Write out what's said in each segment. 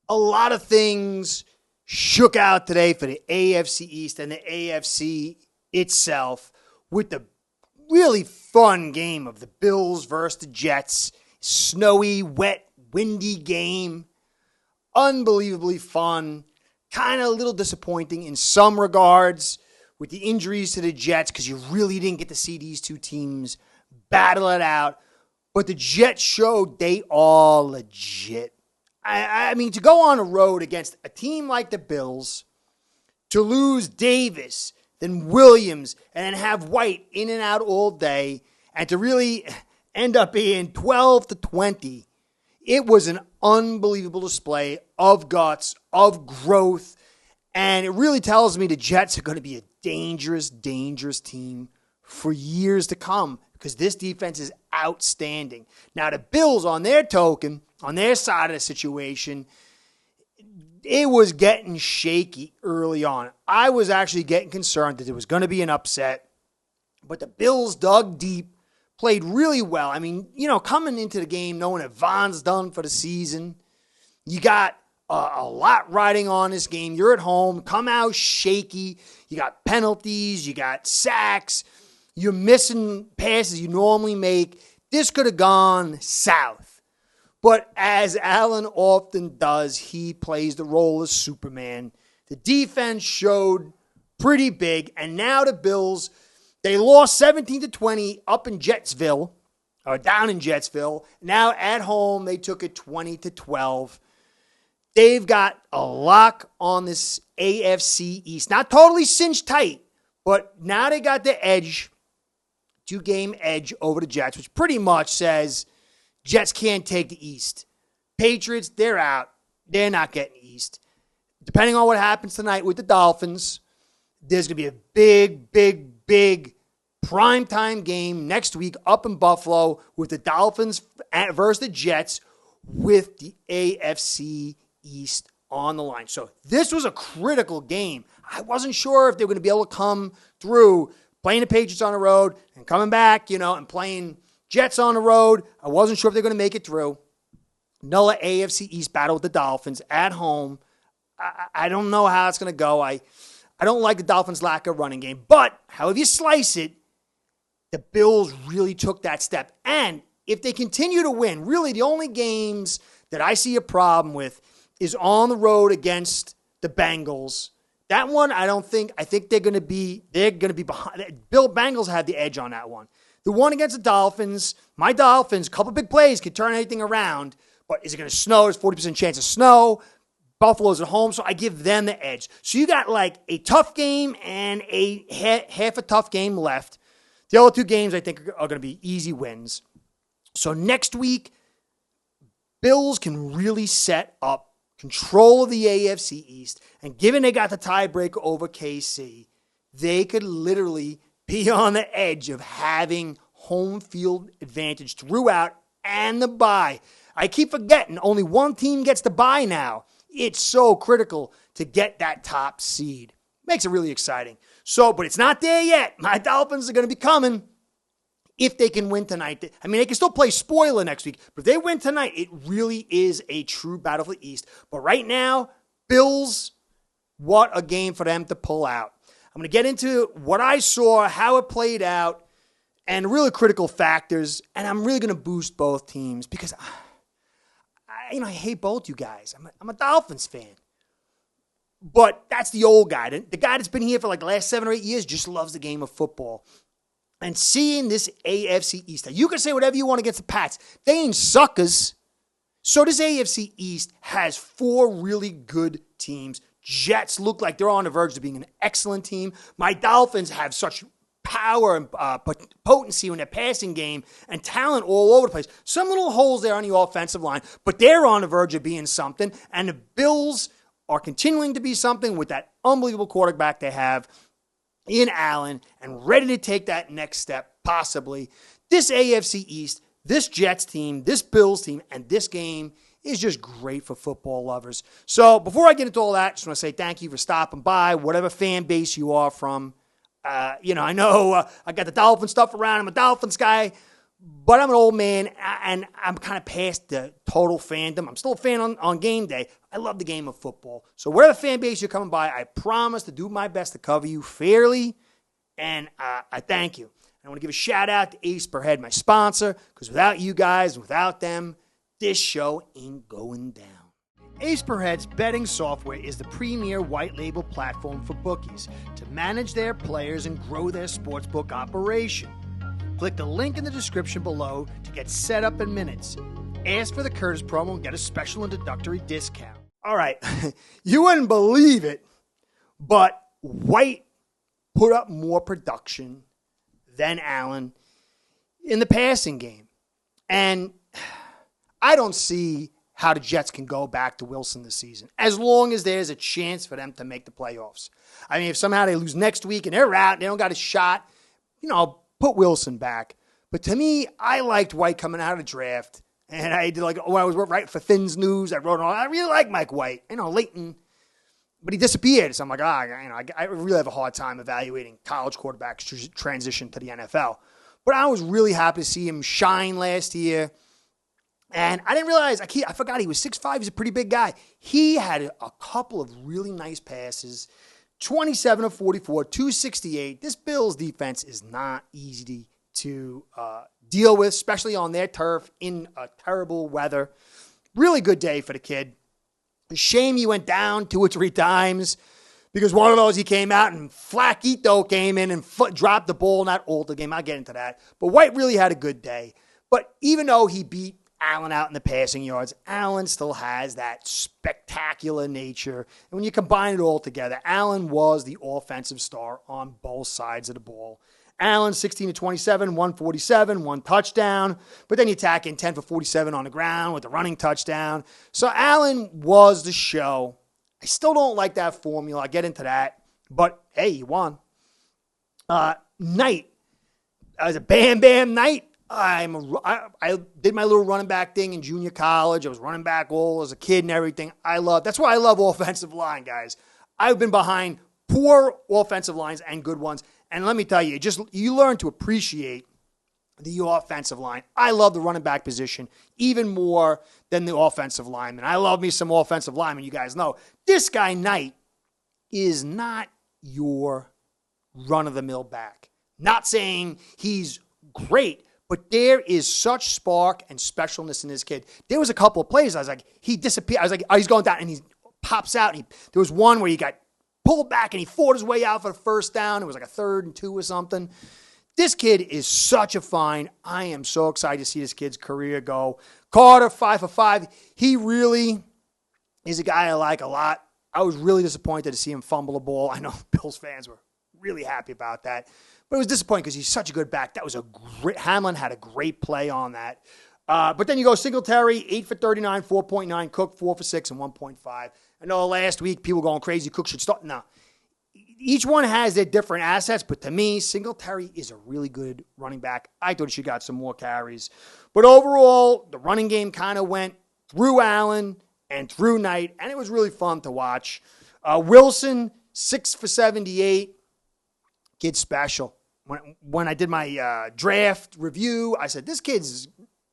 a lot of things shook out today for the AFC East and the AFC itself with the really fun game of the Bills versus the Jets. Snowy, wet, windy game. Unbelievably fun. Kind of a little disappointing in some regards with the injuries to the Jets because you really didn't get to see these two teams battle it out. But the Jets showed they are legit. I mean, to go on a road against a team like the Bills, to lose Davis, then Williams, and then have White in and out all day, and to really end up being 12-20, it was an unbelievable display of guts, of growth, and it really tells me the Jets are going to be a dangerous, dangerous team for years to come because this defense is outstanding. Now, the Bills, on their token, on their side of the situation, it was getting shaky early on. I was actually getting concerned that there was going to be an upset, but the Bills dug deep, played really well. I mean, coming into the game knowing that Von's done for the season, you got a lot riding on this game. You're at home, come out shaky. You got penalties, you got sacks, you're missing passes you normally make. This could have gone south. But as Allen often does, he plays the role of Superman. The defense showed pretty big, and now the Bills, they lost 17-20 up in Jetsville, or down in Jetsville. Now at home, they took it 20-12. They've got a lock on this AFC East. Not totally cinched tight, but now they got the edge, 2-game edge over the Jets, which pretty much says Jets can't take the East. Patriots, they're out. They're not getting East. Depending on what happens tonight with the Dolphins, there's going to be a big, big, big primetime game next week up in Buffalo with the Dolphins versus the Jets with the AFC East on the line. So this was a critical game. I wasn't sure if they were going to be able to come through playing the Patriots on the road and coming back, and playing Jets on the road. I wasn't sure if they're going to make it through. Another AFC East battle with the Dolphins at home. I don't know how it's going to go. I don't like the Dolphins' lack of running game. But however you slice it, the Bills really took that step. And if they continue to win, really the only games that I see a problem with is on the road against the Bengals. That one, I think they're going to be behind. Bengals had the edge on that one. The one against the Dolphins, my Dolphins, a couple big plays could turn anything around, but is it going to snow? There's 40% chance of snow. Buffalo's at home, so I give them the edge. So you got like a tough game and a half a tough game left. The other two games I think are going to be easy wins. So next week, Bills can really set up control of the AFC East, and given they got the tiebreaker over KC, they could literally be on the edge of having home field advantage throughout and the bye. I keep forgetting only one team gets the bye now. It's so critical to get that top seed. Makes it really exciting. So, but it's not there yet. My Dolphins are going to be coming if they can win tonight. I mean, they can still play spoiler next week, but if they win tonight, it really is a true battle for the East. But right now, Bills, what a game for them to pull out. I'm going to get into what I saw, how it played out, and really critical factors, and I'm really going to boost both teams because I hate both you guys. I'm a Dolphins fan. But that's the old guy. The guy that's been here for like the last 7 or 8 years just loves the game of football. And seeing this AFC East, now you can say whatever you want against the Pats. They ain't suckers. So this AFC East has 4 really good teams. Jets look like they're on the verge of being an excellent team. My Dolphins have such power and potency in their passing game and talent all over the place. Some little holes there on the offensive line, but they're on the verge of being something. And the Bills are continuing to be something with that unbelievable quarterback they have in Allen and ready to take that next step, possibly. This AFC East, this Jets team, this Bills team, and this game is just great for football lovers. So before I get into all that, just want to say thank you for stopping by, whatever fan base you are from. I know I got the Dolphin stuff around. I'm a Dolphins guy. But I'm an old man, and I'm kind of past the total fandom. I'm still a fan on game day. I love the game of football. So whatever fan base you're coming by, I promise to do my best to cover you fairly, and I thank you. I want to give a shout-out to Ace Per Head, my sponsor, because without you guys, without them, this show ain't going down. Ace Per Head's betting software is the premier white label platform for bookies to manage their players and grow their sportsbook operation. Click the link in the description below to get set up in minutes. Ask for the Curtis promo and get a special introductory discount. All right, you wouldn't believe it, but White put up more production than Allen in the passing game. And I don't see how the Jets can go back to Wilson this season, as long as there's a chance for them to make the playoffs. I mean, if somehow they lose next week and they're out, they don't got a shot, put Wilson back. But to me, I liked White coming out of the draft. And I did I was writing for Thin's News. I wrote I really like Mike White. Leighton, but he disappeared. So I'm like, I really have a hard time evaluating college quarterbacks transition to the NFL. But I was really happy to see him shine last year. And I didn't realize, I forgot he was 6'5". He's a pretty big guy. He had a couple of really nice passes. 27 of 44, 268. This Bills defense is not easy to deal with, especially on their turf in terrible weather. Really good day for the kid. A shame he went down 2 or 3 times because one of those he came out and Flacquito came in and dropped the ball, not all the game. I'll get into that. But White really had a good day. But even though he beat Allen out in the passing yards, Allen still has that spectacular nature. And when you combine it all together, Allen was the offensive star on both sides of the ball. Allen, 16 to 27, 147, 1 touchdown. But then you tack in 10 for 47 on the ground with the running touchdown. So Allen was the show. I still don't like that formula. I'll get into that. But, hey, he won. Knight. It was a bam night. I did my little running back thing in junior college. I was running back all as a kid and everything. That's why I love offensive line, guys. I've been behind poor offensive lines and good ones. And let me tell you, you learn to appreciate the offensive line. I love the running back position even more than the offensive lineman. I love me some offensive linemen. You guys know this guy Knight is not your run-of-the-mill back. Not saying he's great, but there is such spark and specialness in this kid. There was a couple of plays I was like, he disappeared. I was like, oh, he's going down, and he pops out. And there was one where he got pulled back, and he fought his way out for the first down. It was like a 3rd and 2 or something. This kid is such a find. I am so excited to see this kid's career go. Carter, 5 for 5. He really is a guy I like a lot. I was really disappointed to see him fumble the ball. I know Bills fans were really happy about that. But it was disappointing because he's such a good back. That was Hamlin had a great play on that. But then you go Singletary, 8 for 39, 4.9. Cook, 4 for 6 and 1.5. I know last week people going crazy. Cook should start. No. Each one has their different assets, but to me, Singletary is a really good running back. I thought he should got some more carries. But overall, the running game kind of went through Allen and through Knight, and it was really fun to watch. Wilson, 6 for 78. Kid's special. When I did my draft review, I said, this kid's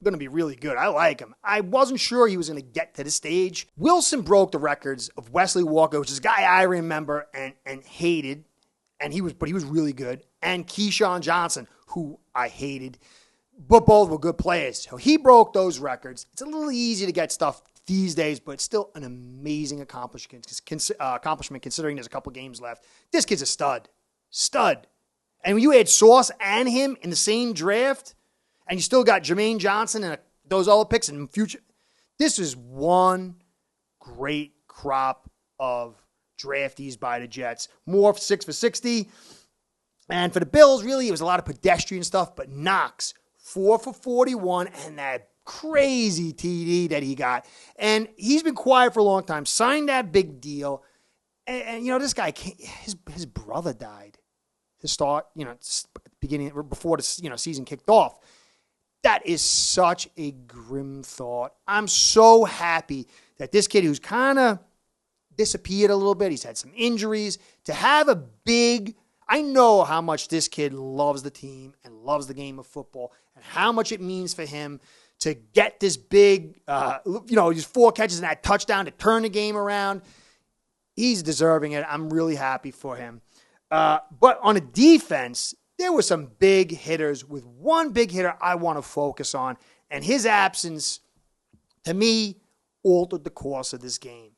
going to be really good. I like him. I wasn't sure he was going to get to this stage. Wilson broke the records of Wesley Walker, which is a guy I remember and hated, but he was really good, and Keyshawn Johnson, who I hated, but both were good players. So he broke those records. It's a little easy to get stuff these days, but it's still an amazing accomplishment considering there's a couple games left. This kid's a stud. And when you add Sauce and him in the same draft, and you still got Jermaine Johnson and those other picks in the future, this is one great crop of draftees by the Jets. Moore, 6 for 60. And for the Bills, really, it was a lot of pedestrian stuff, but Knox, 4 for 41, and that crazy TD that he got. And he's been quiet for a long time, signed that big deal. And this guy, his brother died to start, beginning before the season kicked off. That is such a grim thought. I'm so happy that this kid who's kind of disappeared a little bit, he's had some injuries, to have a big, I know how much this kid loves the team and loves the game of football and how much it means for him to get this big, these 4 catches and that touchdown to turn the game around. He's deserving it. I'm really happy for him. But on a defense, there were some big hitters with one big hitter I want to focus on, and his absence, to me, altered the course of this game.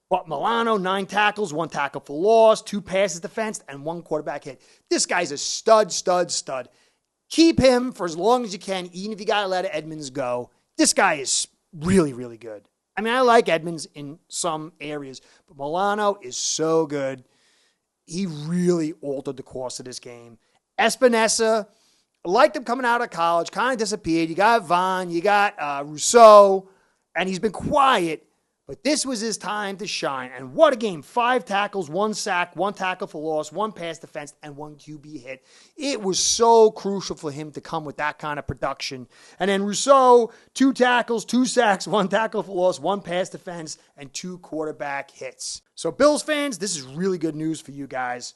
But Milano, 9 tackles, 1 tackle for loss, 2 passes defensed, and 1 quarterback hit. This guy's a stud. Keep him for as long as you can, even if you got to let Edmonds go. This guy is really, really good. I mean, I like Edmonds in some areas, but Milano is so good. He really altered the course of this game. Espinosa, I liked him coming out of college, kind of disappeared. You got Vaughn, you got Rousseau, and he's been quiet, but this was his time to shine. And what a game. 5 tackles, 1 sack, 1 tackle for loss, 1 pass defense, and 1 QB hit. It was so crucial for him to come with that kind of production. And then Rousseau, 2 tackles, 2 sacks, 1 tackle for loss, 1 pass defense, and 2 quarterback hits. So Bills fans, this is really good news for you guys.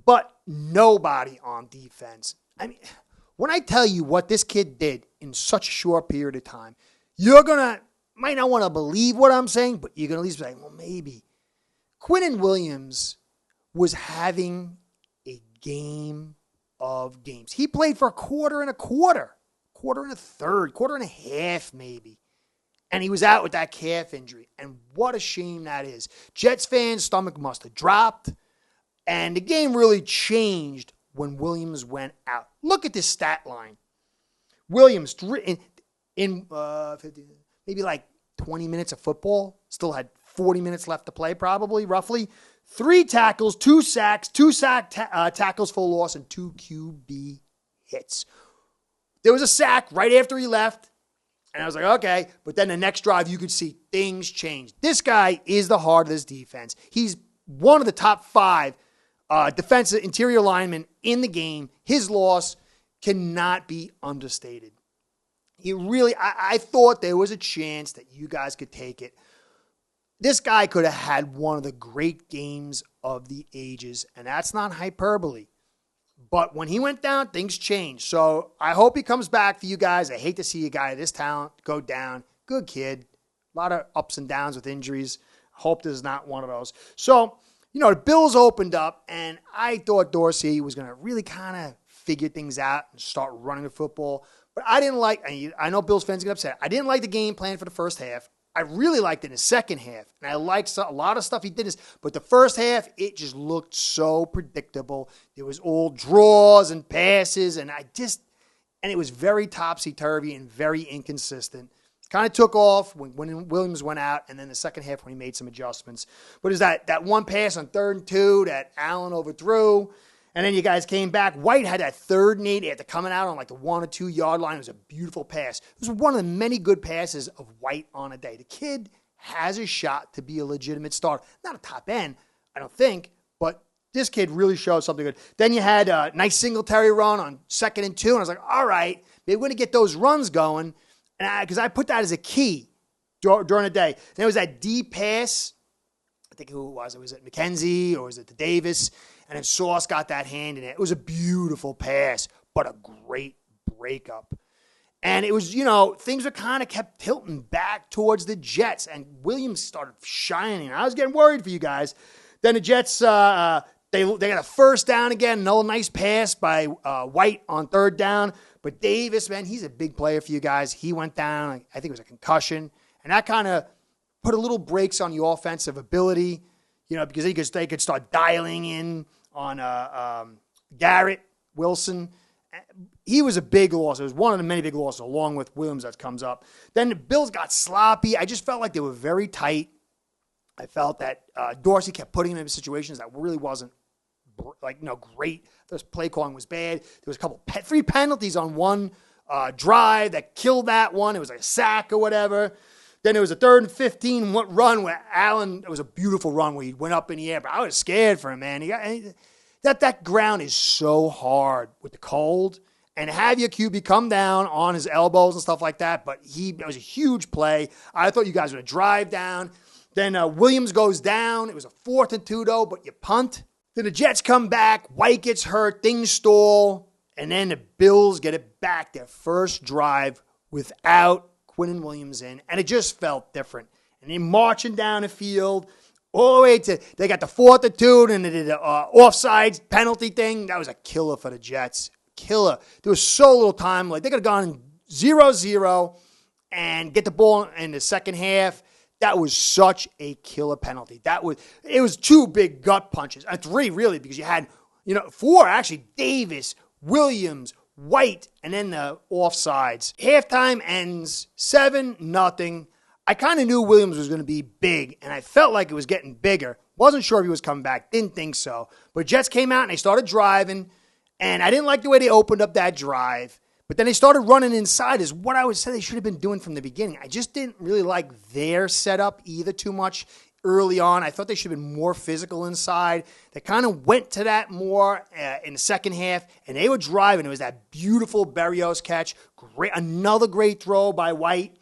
But nobody on defense. I mean, when I tell you what this kid did in such a short period of time, you're might not want to believe what I'm saying, but you're going to at least be like, well, maybe. Quinnen Williams was having a game of games. He played for a quarter and a third, quarter and a half maybe. And he was out with that calf injury. And what a shame that is. Jets fans' stomach must have dropped. And the game really changed when Williams went out. Look at this stat line. Williams, in 50, maybe like 20 minutes of football, still had 40 minutes left to play probably, roughly. 3 tackles, 2 sacks, 2 tackles for loss, and 2 QB hits. There was a sack right after he left, and I was like, okay. But then the next drive, you could see things change. This guy is the heart of this defense. He's one of the top 5 defensive interior linemen in the game. His loss cannot be understated. I thought there was a chance that you guys could take it. This guy could have had one of the great games of the ages, and that's not hyperbole. But when he went down, things changed. So I hope he comes back for you guys. I hate to see a guy of this talent go down. Good kid. A lot of ups and downs with injuries. Hope this is not one of those. So, the Bills opened up, and I thought Dorsey was going to really kind of figure things out and start running the football. But I didn't I know Bills fans get upset. I didn't like the game plan for the first half. I really liked it in the second half. And I liked a lot of stuff he did. But the first half, it just looked so predictable. There was all draws and passes. And it was very topsy-turvy and very inconsistent. Kind of took off when Williams went out. And then the second half when he made some adjustments. But it was that one pass on 3rd and 2 that Allen overthrew. And then you guys came back. White had that 3rd and 8 after coming out on like the 1 or 2 yard line. It was a beautiful pass. It was one of the many good passes of White on a day. The kid has a shot to be a legitimate starter. Not a top end, I don't think, but this kid really showed something good. Then you had a nice Singletary run on 2nd and 2, and I was like, all right, maybe we're going to get those runs going. And because I put that as a key during the day. And there was that deep pass. I think who it was. Was it McKenzie or was it to Davis? And then Sauce got that hand in it. It was a beautiful pass, but a great breakup. And it was, things were kind of kept tilting back towards the Jets. And Williams started shining. I was getting worried for you guys. Then the Jets, they got a first down again. Another nice pass by White on 3rd down. But Davis, man, he's a big player for you guys. He went down. I think it was a concussion. And that kind of put a little brakes on the offensive ability, because they could start dialing in on Garrett Wilson. He was a big loss. It was one of the many big losses along with Williams that comes up. Then the Bills got sloppy. I just felt like they were very tight. I felt that Dorsey kept putting them in situations that really wasn't great. The play calling was bad. There was a couple 3 penalties on one drive that killed that one. It was like a sack or whatever. Then there was a 3rd and 15 run where Allen, it was a beautiful run where he went up in the air, but I was scared for him, man. That ground is so hard with the cold. And have your QB come down on his elbows and stuff like that, but it was a huge play. I thought you guys were going to drive down. Then Williams goes down. It was a 4th and 2, though, but you punt. Then the Jets come back. White gets hurt. Things stall. And then the Bills get it back, their first drive without Quinnen Williams in. And it just felt different. And they're marching down the field all the way to, they got the 4th and 2, and they did the offside penalty thing. That was a killer for the Jets. Killer. There was so little time. Like, they could have gone 0-0 and get the ball in the second half. That was such a killer penalty. It was 2 big gut punches. 3, really, because you had, 4, actually, Davis, Williams, White, and then the offsides. Halftime ends 7-0. I kind of knew Williams was going to be big, and I felt like it was getting bigger. Wasn't sure if he was coming back. Didn't think so. But Jets came out, and they started driving, and I didn't like the way they opened up that drive. But then they started running inside, is what I would say they should have been doing from the beginning. I just didn't really like their setup either too much early on. I thought they should have been more physical inside. They kind of went to that more in the second half, and they were driving. It was that beautiful Berrios catch. Another great throw by White.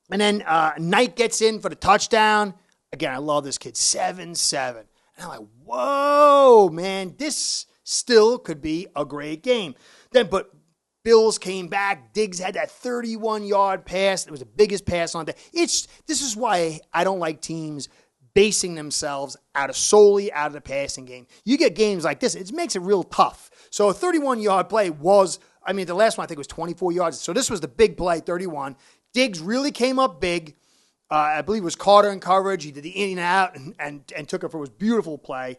And then Knight gets in for the touchdown. Again, I love this kid. 7-7. And I'm like, whoa, man, this still could be a great game. But Bills came back. Diggs had that 31-yard pass. It was the biggest pass on that. This is why I don't like teams basing themselves solely out of the passing game. You get games like this, it makes it real tough. So a 31-yard play was, the last one I think was 24 yards. So this was the big play, 31. Diggs really came up big. I believe it was Carter in coverage. He did the in and out and took it for his beautiful play.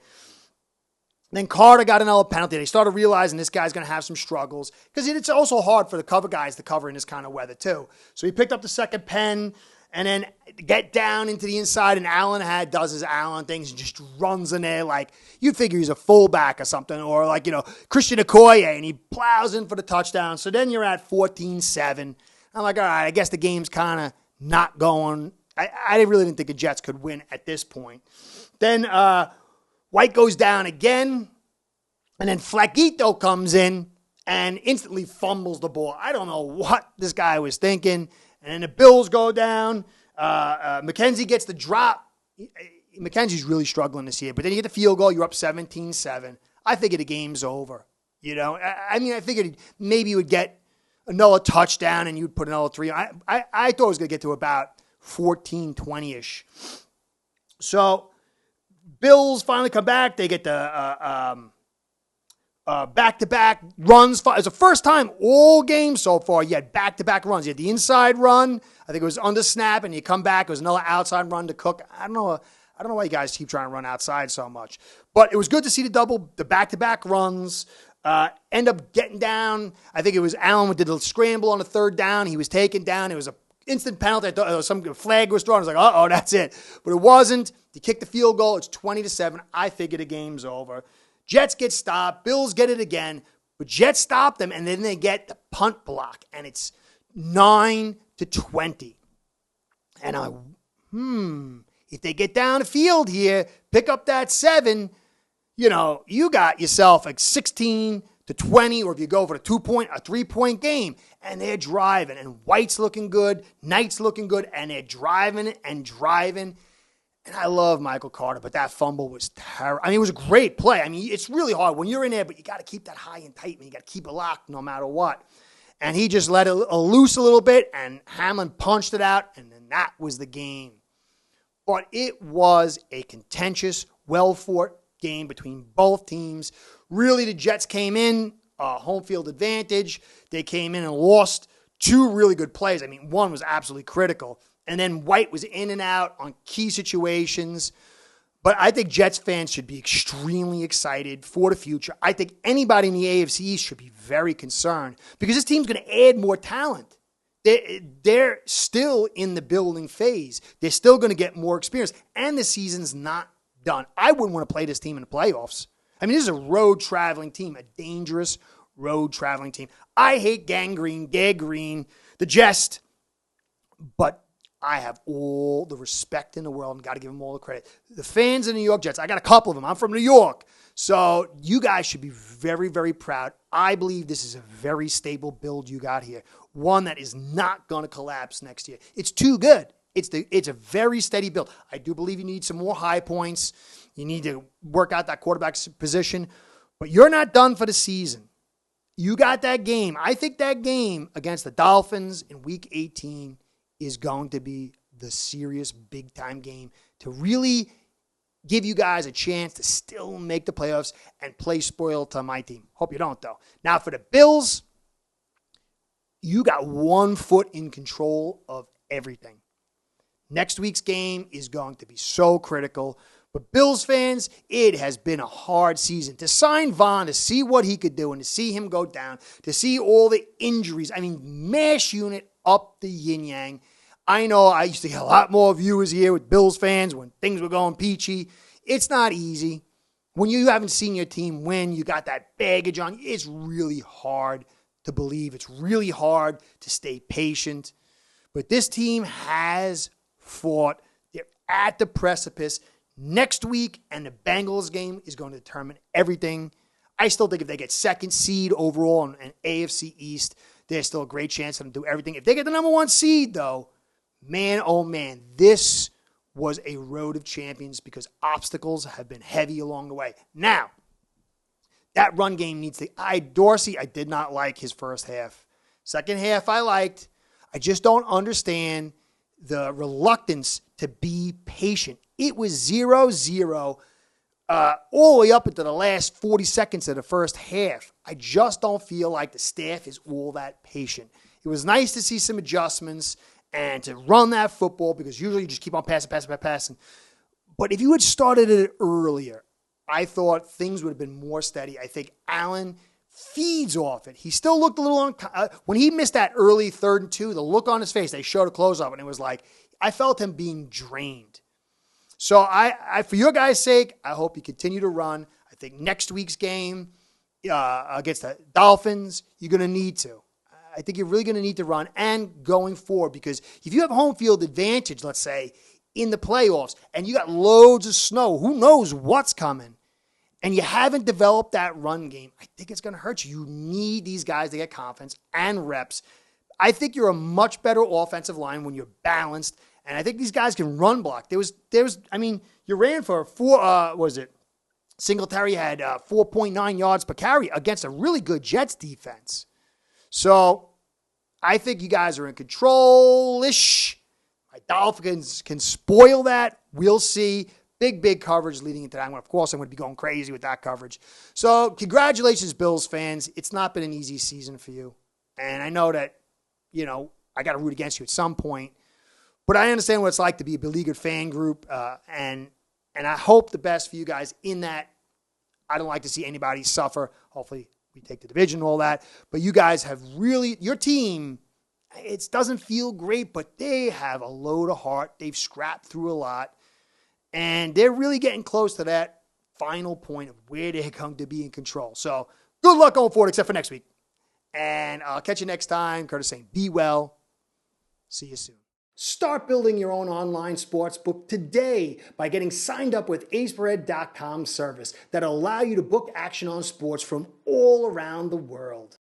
Then Carter got another penalty. They started realizing this guy's going to have some struggles because it's also hard for the cover guys to cover in this kind of weather too. So he picked up the second pen and then get down into the inside, and Allen does his Allen things and just runs in there like you'd figure he's a fullback or something, or like, Christian Okoye, and he plows in for the touchdown. So then you're at 14-7. I'm like, all right, I guess the game's kind of not going. I really didn't think the Jets could win at this point. Then White goes down again, and then Flaquito comes in and instantly fumbles the ball. I don't know what this guy was thinking. And then the Bills go down. McKenzie gets the drop. McKenzie's really struggling this year. But then you get the field goal. You're up 17-7. I figured the game's over. I figured maybe you would get another touchdown and you'd put another 3. I thought it was going to get to about 14-20-ish. So Bills finally come back. They get the back-to-back runs. It's the first time all game so far you had back-to-back runs. You had the inside run. I think it was under snap, and you come back. It was another outside run to Cook. I don't know why you guys keep trying to run outside so much. But it was good to see the back-to-back runs. End up getting down. I think it was Allen did a scramble on the third down. He was taken down. It was an instant penalty. I thought some flag was thrown. I was like, uh-oh, that's it. But it wasn't. They kicked the field goal. It's 20-7. I figured the game's over. Jets get stopped. Bills get it again. But Jets stop them, and then they get the punt block, and it's 9-20. And if they get down the field here, pick up that 7, you got yourself like 16-20, or if you go for a 3-point game, and they're driving, and White's looking good, Knight's looking good, and they're driving and driving. And I love Michael Carter, but that fumble was terrible. It was a great play. It's really hard when you're in there, but you got to keep that high and tight, man. You got to keep it locked no matter what. And he just let it loose a little bit, and Hamlin punched it out, and then that was the game. But it was a contentious, well-fought game between both teams. Really, the Jets came in, home field advantage. They came in and lost 2 really good plays. One was absolutely critical. And then White was in and out on key situations. But I think Jets fans should be extremely excited for the future. I think anybody in the AFC East should be very concerned because this team's going to add more talent. They're still in the building phase. They're still going to get more experience. And the season's not done. I wouldn't want to play this team in the playoffs. This is a road-traveling team, a dangerous road-traveling team. I hate gangrene, the jest, but I have all the respect in the world and got to give them all the credit. The fans of the New York Jets, I got a couple of them. I'm from New York. So you guys should be very, very proud. I believe this is a very stable build you got here. One that is not going to collapse next year. It's too good. It's a very steady build. I do believe you need some more high points. You need to work out that quarterback position. But you're not done for the season. You got that game. I think that game against the Dolphins in Week 18 is going to be the serious big-time game to really give you guys a chance to still make the playoffs and play spoil to my team. Hope you don't, though. Now, for the Bills, you got one foot in control of everything. Next week's game is going to be so critical. But Bills fans, it has been a hard season. To sign Vaughn, to see what he could do, and to see him go down, to see all the injuries. I mean, mash unit up the yin-yang. I know I used to get a lot more viewers here with Bills fans when things were going peachy. It's not easy. When you haven't seen your team win, you got that baggage on. It's really hard to believe. It's really hard to stay patient. But this team has fought. They're at the precipice. Next week and the Bengals game is going to determine everything. I still think if they get second seed overall in AFC East, there's still a great chance for them to do everything. If they get the number one seed, though, man, oh man, this was a road of champions because obstacles have been heavy along the way. Now, that run game needs to... Dorsey, I did not like his first half. Second half, I liked. I just don't understand the reluctance to be patient. It was 0-0 all the way up into the last 40 seconds of the first half. I just don't feel like the staff is all that patient. It was nice to see some adjustments and to run that football because usually you just keep on passing. But if you had started it earlier, I thought things would have been more steady. I think Allen feeds off it. He still looked a little when he missed that early 3rd and 2, the look on his face, they showed a close-up, and it was like, I felt him being drained. So I for your guys' sake, I hope you continue to run. I think next week's game against the Dolphins, you're going to need to. I think you're really going to need to run and going forward because if you have home field advantage, let's say, in the playoffs, and you got loads of snow, who knows what's coming, and you haven't developed that run game, I think it's going to hurt you. You need these guys to get confidence and reps. I think you're a much better offensive line when you're balanced, and I think these guys can run block. You ran for Singletary had 4.9 yards per carry against a really good Jets defense. So I think you guys are in control-ish. My Dolphins can spoil that. We'll see. Big coverage leading into that. Of course, I'm going to be going crazy with that coverage. So congratulations, Bills fans. It's not been an easy season for you. And I know that, I got to root against you at some point. But I understand what it's like to be a beleaguered fan group. And I hope the best for you guys in that. I don't like to see anybody suffer. Hopefully we take the division and all that. But you guys have really, your team, it doesn't feel great, but they have a load of heart. They've scrapped through a lot. And they're really getting close to that final point of where they're going to be in control. So good luck going forward, except for next week. And I'll catch you next time. Curtis saying, be well. See you soon. Start building your own online sports book today by getting signed up with aceperhead.com service that'll allow you to book action on sports from all around the world.